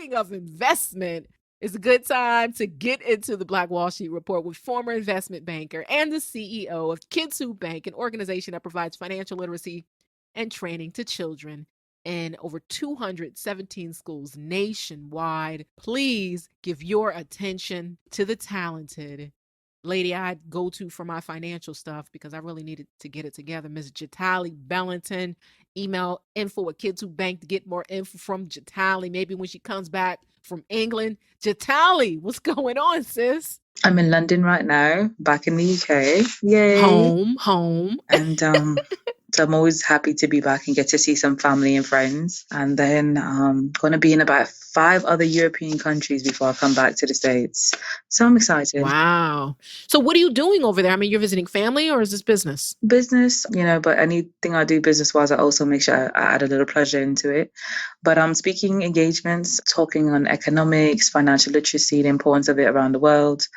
speaking of investment, it's a good time to get into the Black Wall Street Report with former investment banker and the CEO of Kids Who Bank, an organization that provides financial literacy and training to children in over 217 schools nationwide. Please give your attention to the talented lady I'd go to for my financial stuff because I really needed to get it together, Ms. Jatali Bellanton. Email info@kidswhobank to get more info from Jatali. Maybe when she comes back from England. Jatali, what's going on, sis? I'm in London right now, back in the UK. Yay. Home. And so I'm always happy to be back and get to see some family and friends. And then going to be in about 5 other European countries before I come back to the States. So I'm excited. Wow. So what are you doing over there? I mean, you're visiting family or is this business? Business, but anything I do business-wise, I also make sure I add a little pleasure into it. But I'm speaking engagements, talking on economics, financial literacy, the importance of it around the world.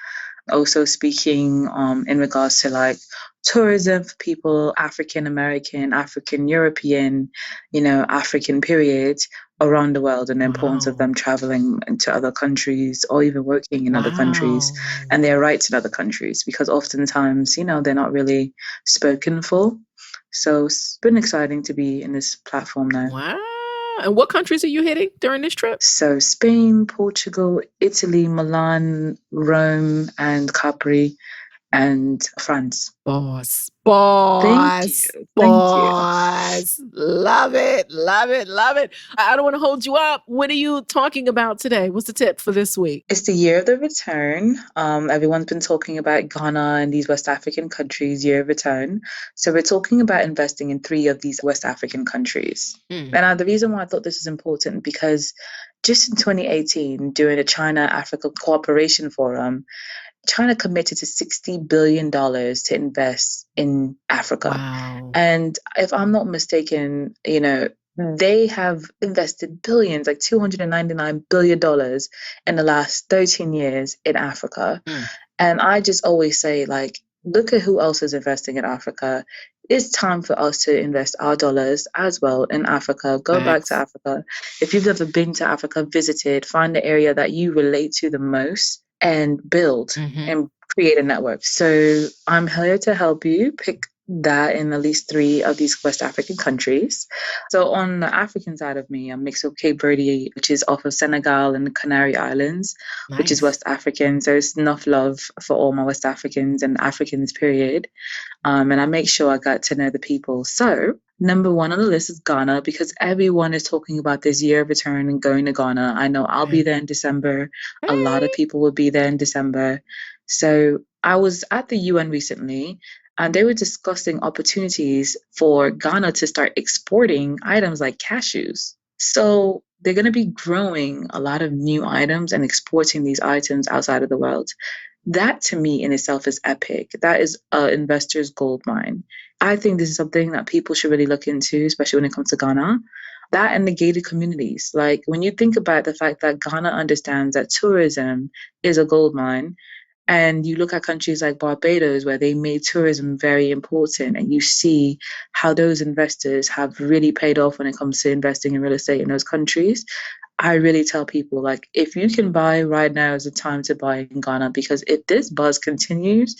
Also speaking in regards to like tourism for people, African American, African European, African period around the world and the importance of Wow. them traveling into other countries or even working in other countries Wow. and their rights in other countries because oftentimes, they're not really spoken for. So it's been exciting to be in this platform now. Wow. And what countries are you hitting during this trip? So Spain, Portugal, Italy, Milan, Rome, and Capri, and France. Boss. Thank you. Boss. Thank you. Boss. Love it. Love it. Love it. I don't want to hold you up. What are you talking about today? What's the tip for this week? It's the year of the return. Everyone's been talking about Ghana and these West African countries, year of return. So we're talking about investing in 3 of these West African countries. And the reason why I thought this is important because just in 2018, during the China-Africa Cooperation Forum, China committed to $60 billion to invest in Africa. Wow. And if I'm not mistaken, they have invested billions, like $299 billion in the last 13 years in Africa. And I just always say, like, look at who else is investing in Africa. It's time for us to invest our dollars as well in Africa. Go back to Africa. If you've ever been to Africa, visited, find the area that you relate to the most and build and create a network. So I'm here to help you pick that in at least 3 of these West African countries. So on the African side of me, I'm mixed with Cape Verde, which is off of Senegal and the Canary Islands, which is West African. So it's enough love for all my West Africans and Africans, period. And I make sure I got to know the people. So number 1 on the list is Ghana because everyone is talking about this year of return and going to Ghana. I know I'll be there in December. A lot of people will be there in December. So I was at the UN recently and they were discussing opportunities for Ghana to start exporting items like cashews. So they're going to be growing a lot of new items and exporting these items outside of the world. That to me in itself is epic. That is an investor's gold mine. I think this is something that people should really look into, especially when it comes to Ghana. That and the gated communities. Like when you think about the fact that Ghana understands that tourism is a gold mine, and you look at countries like Barbados, where they made tourism very important, and you see how those investors have really paid off when it comes to investing in real estate in those countries. I really tell people, like, if you can buy right now is the time to buy in Ghana, because if this buzz continues,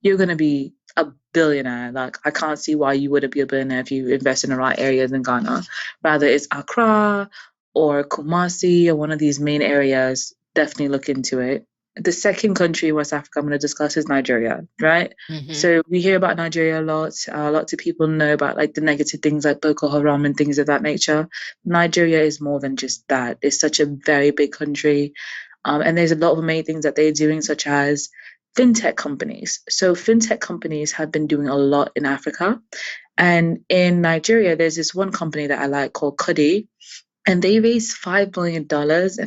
you're going to be a billionaire. Like, I can't see why you wouldn't be a billionaire if you invest in the right areas in Ghana. Rather it's Accra or Kumasi or one of these main areas, definitely look into it. The second country in West Africa I'm going to discuss is Nigeria, right? So we hear about Nigeria a lot. Lots of people know about like the negative things like Boko Haram and things of that nature. Nigeria is more than just that. It's such a very big country. And there's a lot of amazing things that they're doing, such as fintech companies. So fintech companies have been doing a lot in Africa. And in Nigeria, there's this one company that I like called Kudi. And they raised $5 million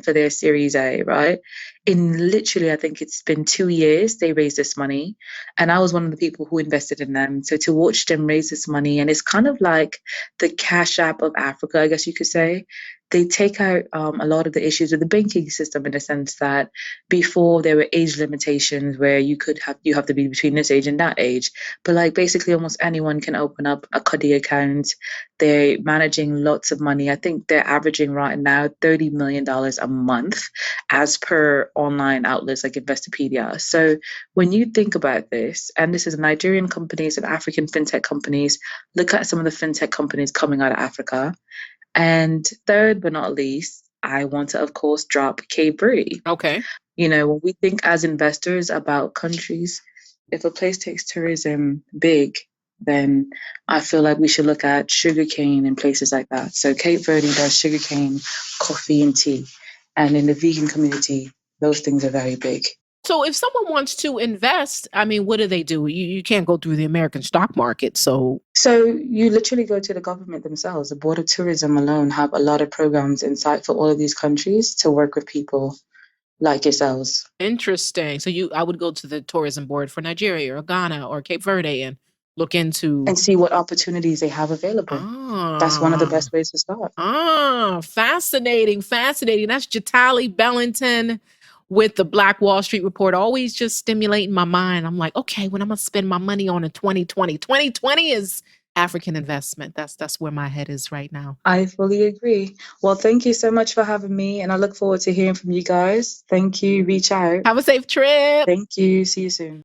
for their Series A, right? In literally, I think it's been 2 years, they raised this money. And I was one of the people who invested in them. So to watch them raise this money, and it's kind of like the Cash App of Africa, I guess you could say. They take out a lot of the issues with the banking system in the sense that before there were age limitations where you have to be between this age and that age. But like basically almost anyone can open up a Cuddy account. They're managing lots of money. I think they're averaging right now $30 million a month as per online outlets like Investopedia. So when you think about this, and this is Nigerian companies and African fintech companies, look at some of the fintech companies coming out of Africa. And third but not least, I want to, of course, drop Cape Verde. Okay. When we think as investors about countries, if a place takes tourism big, then I feel like we should look at sugarcane and places like that. So Cape Verde does sugarcane, coffee, and tea. And in the vegan community, those things are very big. So if someone wants to invest, I mean, what do they do? You can't go through the American stock market. So you literally go to the government themselves. The Board of Tourism alone have a lot of programs in sight for all of these countries to work with people like yourselves. interesting. So I would go to the tourism board for Nigeria or Ghana or Cape Verde and look into And see what opportunities they have available. That's one of the best ways to start. Fascinating. That's Jatali Bellanton with the Black Wall Street Report, always just stimulating my mind. I'm like, okay, when I'm gonna spend my money on in 2020. 2020 is African investment. That's where my head is right now. I fully agree. Well, thank you so much for having me, and I look forward to hearing from you guys. Thank you. Reach out. Have a safe trip. Thank you. See you soon.